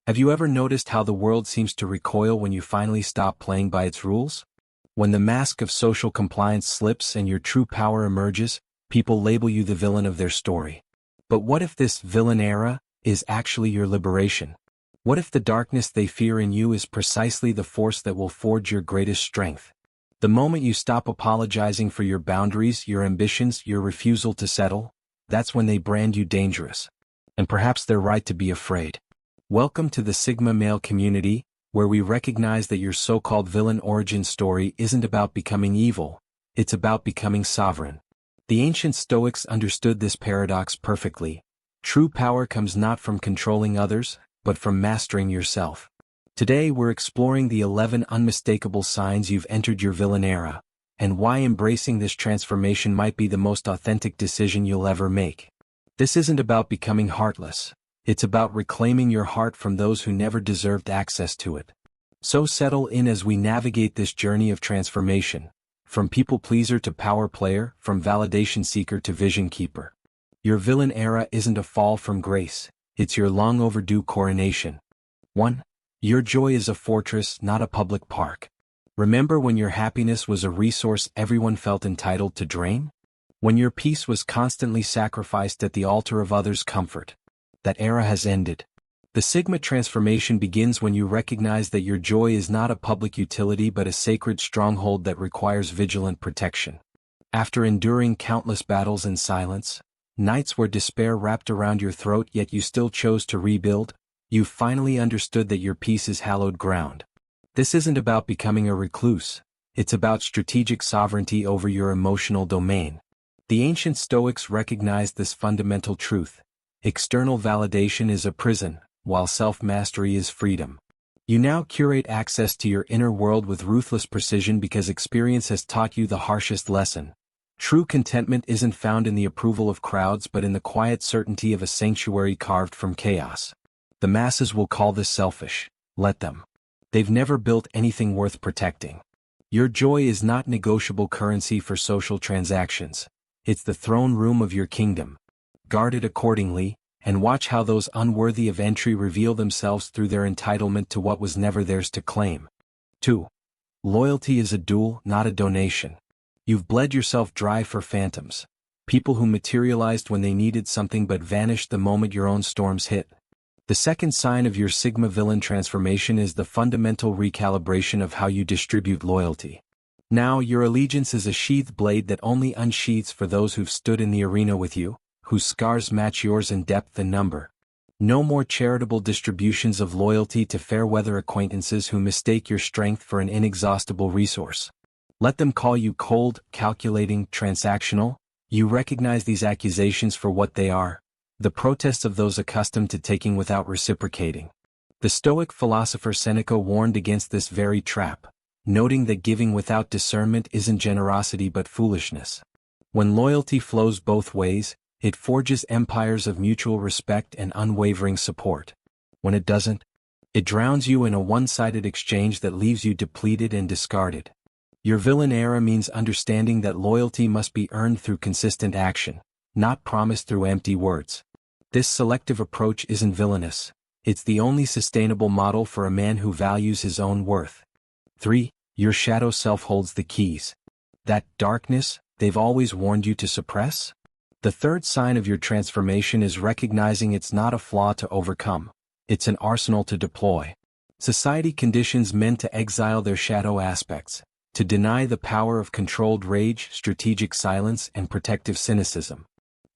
Have you ever noticed how the world seems to recoil when you finally stop playing by its rules? When the mask of social compliance slips and your true power emerges, people label you the villain of their story. But what if this villain era is actually your liberation? What if the darkness they fear in you is precisely the force that will forge your greatest strength? The moment you stop apologizing for your boundaries, your ambitions, your refusal to settle, that's when they brand you dangerous. And perhaps they're right to be afraid. Welcome to the Sigma male community, where we recognize that your so-called villain origin story isn't about becoming evil, it's about becoming sovereign. The ancient Stoics understood this paradox perfectly. True power comes not from controlling others, but from mastering yourself. Today we're exploring the 11 unmistakable signs you've entered your villain era, and why embracing this transformation might be the most authentic decision you'll ever make. This isn't about becoming heartless. It's about reclaiming your heart from those who never deserved access to it. So settle in as we navigate this journey of transformation, from people pleaser to power player, from validation seeker to vision keeper. Your villain era isn't a fall from grace, it's your long overdue coronation. 1. Your joy is a fortress, not a public park. Remember when your happiness was a resource everyone felt entitled to drain? When your peace was constantly sacrificed at the altar of others' comfort? That era has ended. The Sigma transformation begins when you recognize that your joy is not a public utility but a sacred stronghold that requires vigilant protection. After enduring countless battles in silence, nights where despair wrapped around your throat yet you still chose to rebuild, you've finally understood that your peace is hallowed ground. This isn't about becoming a recluse, it's about strategic sovereignty over your emotional domain. The ancient Stoics recognized this fundamental truth. External validation is a prison, while self-mastery is freedom. You now curate access to your inner world with ruthless precision because experience has taught you the harshest lesson. True contentment isn't found in the approval of crowds but in the quiet certainty of a sanctuary carved from chaos. The masses will call this selfish. Let them. They've never built anything worth protecting. Your joy is not negotiable currency for social transactions. It's the throne room of your kingdom. Guard it accordingly, and watch how those unworthy of entry reveal themselves through their entitlement to what was never theirs to claim. 2. Loyalty is a duel, not a donation. You've bled yourself dry for phantoms, people who materialized when they needed something but vanished the moment your own storms hit. The second sign of your Sigma villain transformation is the fundamental recalibration of how you distribute loyalty. Now your allegiance is a sheathed blade that only unsheathes for those who've stood in the arena with you, whose scars match yours in depth and number. No more charitable distributions of loyalty to fair-weather acquaintances who mistake your strength for an inexhaustible resource. Let them call you cold, calculating, transactional. You recognize these accusations for what they are, the protests of those accustomed to taking without reciprocating. The Stoic philosopher Seneca warned against this very trap, noting that giving without discernment isn't generosity but foolishness. When loyalty flows both ways, it forges empires of mutual respect and unwavering support. When it doesn't, it drowns you in a one-sided exchange that leaves you depleted and discarded. Your villain era means understanding that loyalty must be earned through consistent action, not promised through empty words. This selective approach isn't villainous. It's the only sustainable model for a man who values his own worth. 3. Your shadow self holds the keys. That darkness they've always warned you to suppress? The third sign of your transformation is recognizing it's not a flaw to overcome, it's an arsenal to deploy. Society conditions men to exile their shadow aspects, to deny the power of controlled rage, strategic silence, and protective cynicism.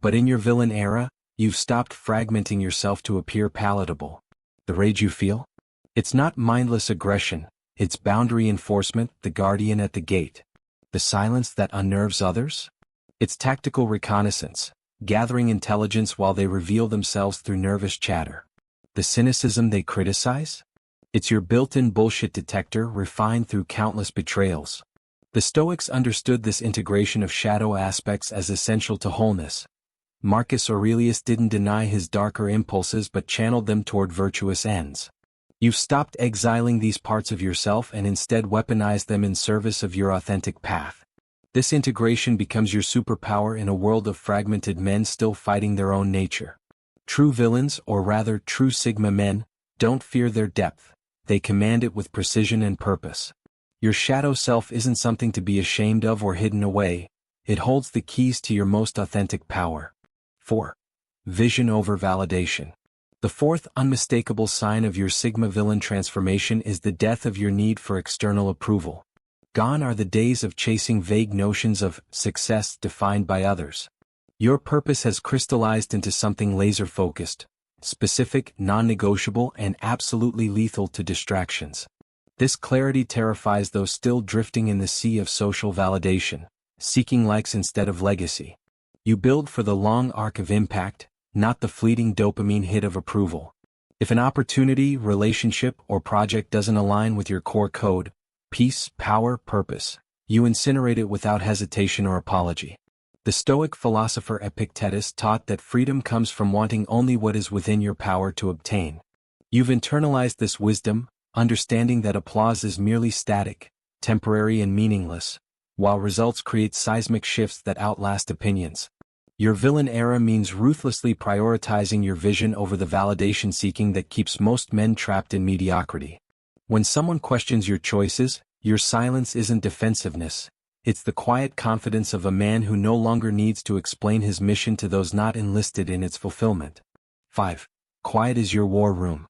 But in your villain era, you've stopped fragmenting yourself to appear palatable. The rage you feel? It's not mindless aggression, it's boundary enforcement, the guardian at the gate. The silence that unnerves others? It's tactical reconnaissance, gathering intelligence while they reveal themselves through nervous chatter. The cynicism they criticize? It's your built-in bullshit detector refined through countless betrayals. The Stoics understood this integration of shadow aspects as essential to wholeness. Marcus Aurelius didn't deny his darker impulses but channeled them toward virtuous ends. You've stopped exiling these parts of yourself and instead weaponized them in service of your authentic path. This integration becomes your superpower in a world of fragmented men still fighting their own nature. True villains, or rather true Sigma men, Don't fear their depth. They command it with precision and purpose. Your shadow self isn't something to be ashamed of or hidden away. It holds the keys to your most authentic power. 4. Vision over validation. The fourth unmistakable sign of your Sigma villain transformation is the death of your need for external approval. Gone are the days of chasing vague notions of success defined by others. Your purpose has crystallized into something laser-focused, specific, non-negotiable, and absolutely lethal to distractions. This clarity terrifies those still drifting in the sea of social validation, seeking likes instead of legacy. You build for the long arc of impact, not the fleeting dopamine hit of approval. If an opportunity, relationship, or project doesn't align with your core code, peace, power, purpose, you incinerate it without hesitation or apology. The Stoic philosopher Epictetus taught that freedom comes from wanting only what is within your power to obtain. You've internalized this wisdom, understanding that applause is merely static, temporary and meaningless, while results create seismic shifts that outlast opinions. Your villain era means ruthlessly prioritizing your vision over the validation seeking that keeps most men trapped in mediocrity. When someone questions your choices, your silence isn't defensiveness. It's the quiet confidence of a man who no longer needs to explain his mission to those not enlisted in its fulfillment. 5. Quiet is your war room.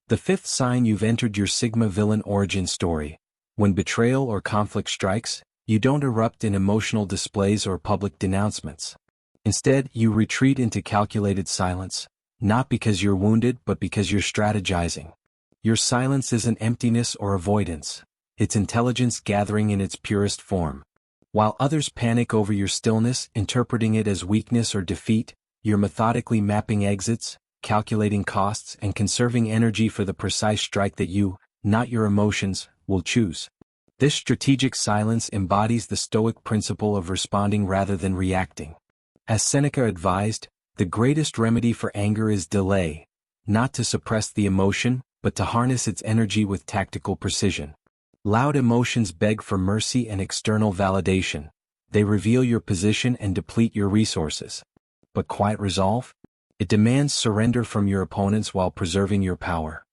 The fifth sign you've entered your Sigma villain origin story. When betrayal or conflict strikes, you don't erupt in emotional displays or public denouncements. Instead, you retreat into calculated silence, not because you're wounded but because you're strategizing. Your silence isn't emptiness or avoidance. It's intelligence gathering in its purest form. While others panic over your stillness, interpreting it as weakness or defeat, you're methodically mapping exits, calculating costs, and conserving energy for the precise strike that you, not your emotions, will choose. This strategic silence embodies the Stoic principle of responding rather than reacting. As Seneca advised, the greatest remedy for anger is delay, not to suppress the emotion, but to harness its energy with tactical precision. Loud emotions beg for mercy and external validation. They reveal your position and deplete your resources. But quiet resolve? It demands surrender from your opponents while preserving your power.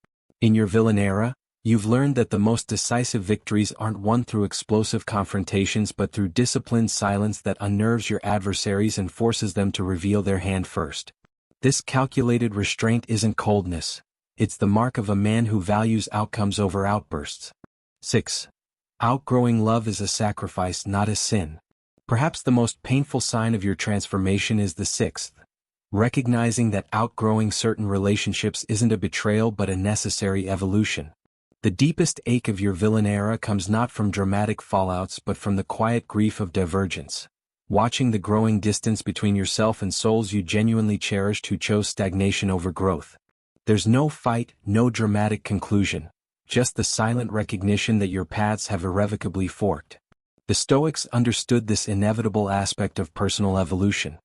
In your villain era, you've learned that the most decisive victories aren't won through explosive confrontations but through disciplined silence that unnerves your adversaries and forces them to reveal their hand first. This calculated restraint isn't coldness. It's the mark of a man who values outcomes over outbursts. 6. Outgrowing love is a sacrifice, not a sin. Perhaps the most painful sign of your transformation is the sixth. Recognizing that outgrowing certain relationships isn't a betrayal but a necessary evolution. The deepest ache of your villain era comes not from dramatic fallouts but from the quiet grief of divergence. Watching the growing distance between yourself and souls you genuinely cherished who chose stagnation over growth. There's no fight, no dramatic conclusion. Just the silent recognition that your paths have irrevocably forked. The Stoics understood this inevitable aspect of personal evolution.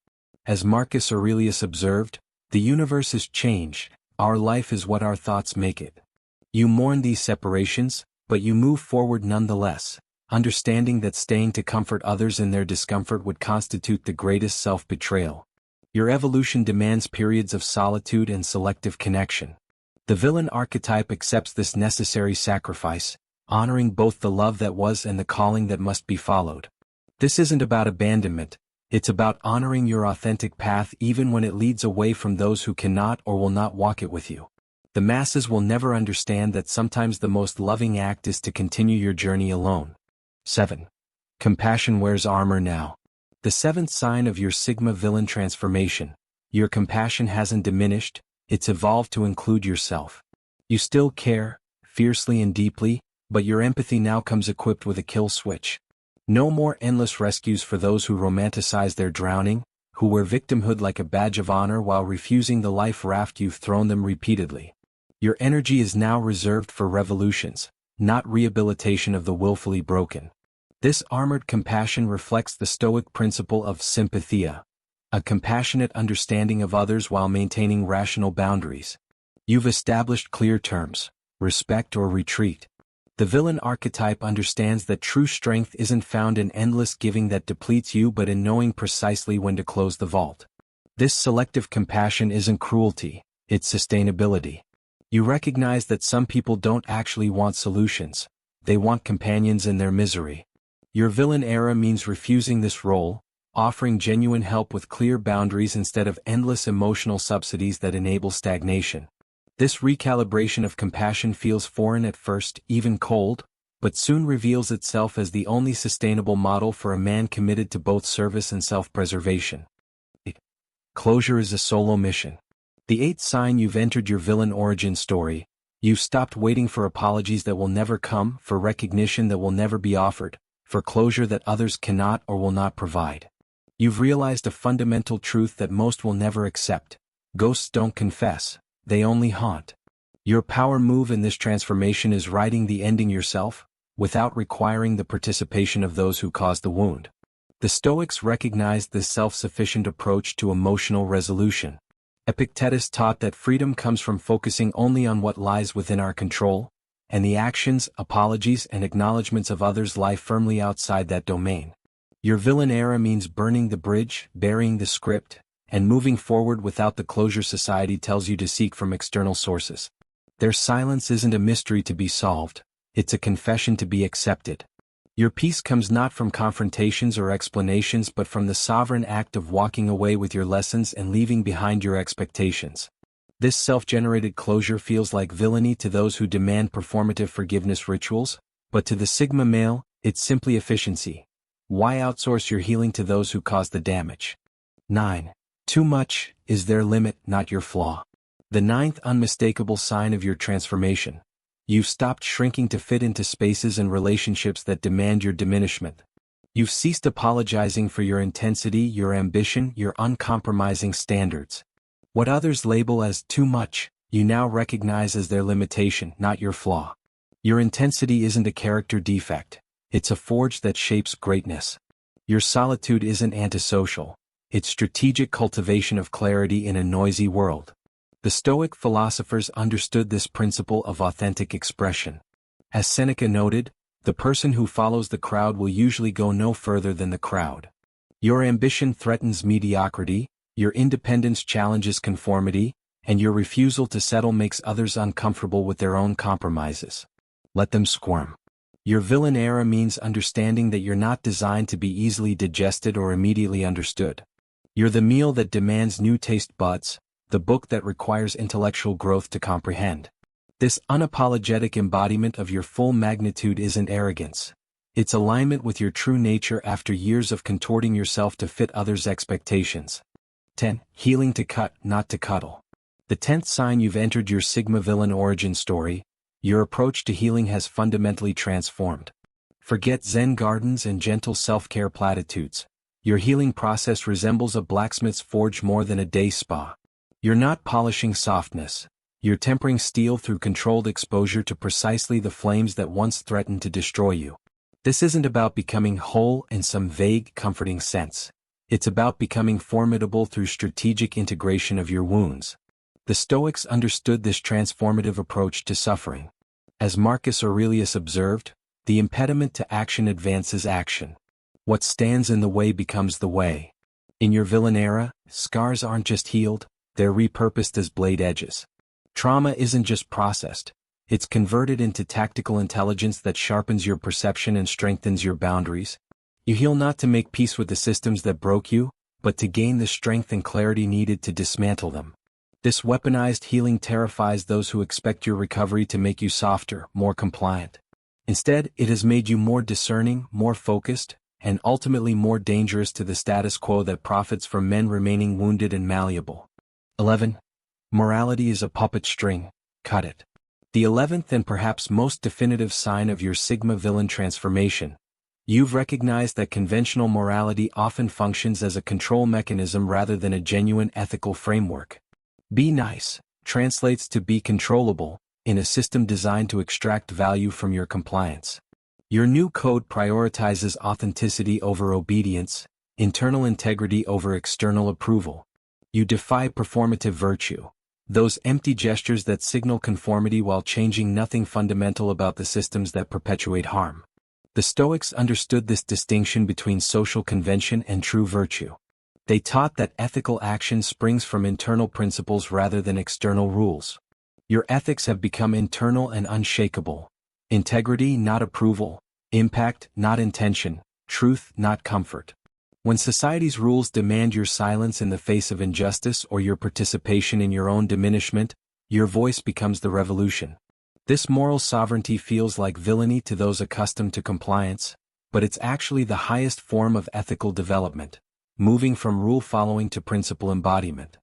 As Marcus Aurelius observed, the universe is change, our life is what our thoughts make it. You mourn these separations, but you move forward nonetheless, understanding that staying to comfort others in their discomfort would constitute the greatest self-betrayal. Your evolution demands periods of solitude and selective connection. The villain archetype accepts this necessary sacrifice, honoring both the love that was and the calling that must be followed. This isn't about abandonment, it's about honoring your authentic path even when it leads away from those who cannot or will not walk it with you. The masses will never understand that sometimes the most loving act is to continue your journey alone. 7. Compassion wears armor now. The seventh sign of your Sigma villain transformation. Your compassion hasn't diminished, it's evolved to include yourself. You still care, fiercely and deeply, but your empathy now comes equipped with a kill switch. No more endless rescues for those who romanticize their drowning, who wear victimhood like a badge of honor while refusing the life raft you've thrown them repeatedly. Your energy is now reserved for revolutions, not rehabilitation of the willfully broken. This armored compassion reflects the Stoic principle of sympathia, a compassionate understanding of others while maintaining rational boundaries. You've established clear terms, respect or retreat. The villain archetype understands that true strength isn't found in endless giving that depletes you but in knowing precisely when to close the vault. This selective compassion isn't cruelty, it's sustainability. You recognize that some people don't actually want solutions, they want companions in their misery. Your villain era means refusing this role, offering genuine help with clear boundaries instead of endless emotional subsidies that enable stagnation. This recalibration of compassion feels foreign at first, even cold, but soon reveals itself as the only sustainable model for a man committed to both service and self-preservation. Closure is a solo mission. The eighth sign you've entered your villain origin story. You've stopped waiting for apologies that will never come, for recognition that will never be offered, for closure that others cannot or will not provide. You've realized a fundamental truth that most will never accept. Ghosts don't confess, they only haunt. Your power move in this transformation is writing the ending yourself, without requiring the participation of those who caused the wound. The Stoics recognized this self-sufficient approach to emotional resolution. Epictetus taught that freedom comes from focusing only on what lies within our control, and the actions, apologies, and acknowledgments of others lie firmly outside that domain. Your villain era means burning the bridge, burying the script, and moving forward without the closure society tells you to seek from external sources. Their silence isn't a mystery to be solved, it's a confession to be accepted. Your peace comes not from confrontations or explanations but from the sovereign act of walking away with your lessons and leaving behind your expectations. This self-generated closure feels like villainy to those who demand performative forgiveness rituals, but to the Sigma male, it's simply efficiency. Why outsource your healing to those who caused the damage? 9. Too much is their limit, not your flaw. The ninth unmistakable sign of your transformation. You've stopped shrinking to fit into spaces and relationships that demand your diminishment. You've ceased apologizing for your intensity, your ambition, your uncompromising standards. What others label as too much, you now recognize as their limitation, not your flaw. Your intensity isn't a character defect, it's a forge that shapes greatness. Your solitude isn't antisocial, it's strategic cultivation of clarity in a noisy world. The Stoic philosophers understood this principle of authentic expression. As Seneca noted, the person who follows the crowd will usually go no further than the crowd. Your ambition threatens mediocrity, your independence challenges conformity, and your refusal to settle makes others uncomfortable with their own compromises. Let them squirm. Your villain era means understanding that you're not designed to be easily digested or immediately understood. You're the meal that demands new taste buds, the book that requires intellectual growth to comprehend. This unapologetic embodiment of your full magnitude isn't arrogance. It's alignment with your true nature after years of contorting yourself to fit others' expectations. 10. Healing to cut, not to cuddle. The 10th sign you've entered your Sigma villain origin story. Your approach to healing has fundamentally transformed. Forget Zen gardens and gentle self-care platitudes. Your healing process resembles a blacksmith's forge more than a day spa. You're not polishing softness. You're tempering steel through controlled exposure to precisely the flames that once threatened to destroy you. This isn't about becoming whole in some vague, comforting sense. It's about becoming formidable through strategic integration of your wounds. The Stoics understood this transformative approach to suffering. As Marcus Aurelius observed, the impediment to action advances action. What stands in the way becomes the way. In your villain era, scars aren't just healed, they're repurposed as blade edges. Trauma isn't just processed, it's converted into tactical intelligence that sharpens your perception and strengthens your boundaries. You heal not to make peace with the systems that broke you, but to gain the strength and clarity needed to dismantle them. This weaponized healing terrifies those who expect your recovery to make you softer, more compliant. Instead, it has made you more discerning, more focused, and ultimately more dangerous to the status quo that profits from men remaining wounded and malleable. 11. Morality is a puppet string, cut it. The 11th and perhaps most definitive sign of your Sigma villain transformation. You've recognized that conventional morality often functions as a control mechanism rather than a genuine ethical framework. Be nice translates to be controllable, in a system designed to extract value from your compliance. Your new code prioritizes authenticity over obedience, internal integrity over external approval. You defy performative virtue, those empty gestures that signal conformity while changing nothing fundamental about the systems that perpetuate harm. The Stoics understood this distinction between social convention and true virtue. They taught that ethical action springs from internal principles rather than external rules. Your ethics have become internal and unshakable. Integrity, not approval. Impact, not intention. Truth, not comfort. When society's rules demand your silence in the face of injustice or your participation in your own diminishment, your voice becomes the revolution. This moral sovereignty feels like villainy to those accustomed to compliance, but it's actually the highest form of ethical development, moving from rule-following to principle embodiment.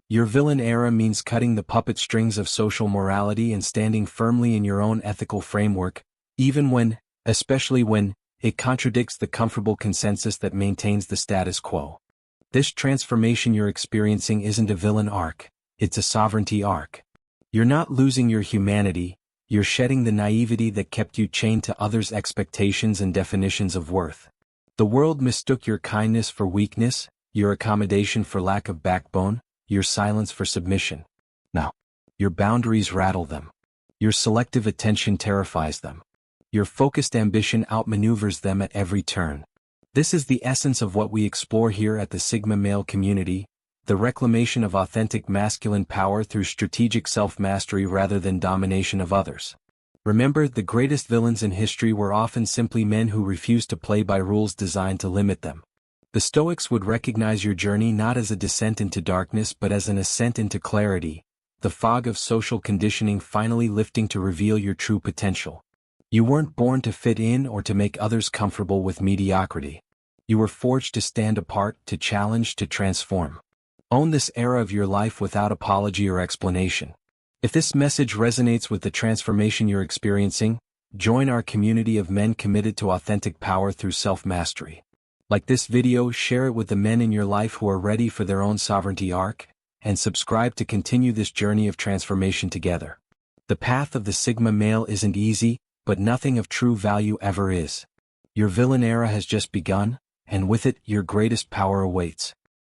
Your villain era means cutting the puppet strings of social morality and standing firmly in your own ethical framework, even when, especially when, it contradicts the comfortable consensus that maintains the status quo. This transformation you're experiencing isn't a villain arc, it's a sovereignty arc. You're not losing your humanity, you're shedding the naivety that kept you chained to others' expectations and definitions of worth. The world mistook your kindness for weakness, your accommodation for lack of backbone, your silence for submission. Now, your boundaries rattle them. Your selective attention terrifies them. Your focused ambition outmaneuvers them at every turn. This is the essence of what we explore here at the Sigma Male community, the reclamation of authentic masculine power through strategic self-mastery rather than domination of others. Remember, the greatest villains in history were often simply men who refused to play by rules designed to limit them. The Stoics would recognize your journey not as a descent into darkness but as an ascent into clarity, the fog of social conditioning finally lifting to reveal your true potential. You weren't born to fit in or to make others comfortable with mediocrity. You were forged to stand apart, to challenge, to transform. Own this era of your life without apology or explanation. If this message resonates with the transformation you're experiencing, join our community of men committed to authentic power through self-mastery. Like this video, share it with the men in your life who are ready for their own sovereignty arc, and subscribe to continue this journey of transformation together. The path of the Sigma male isn't easy, but nothing of true value ever is. Your villain era has just begun, and with it, your greatest power awaits.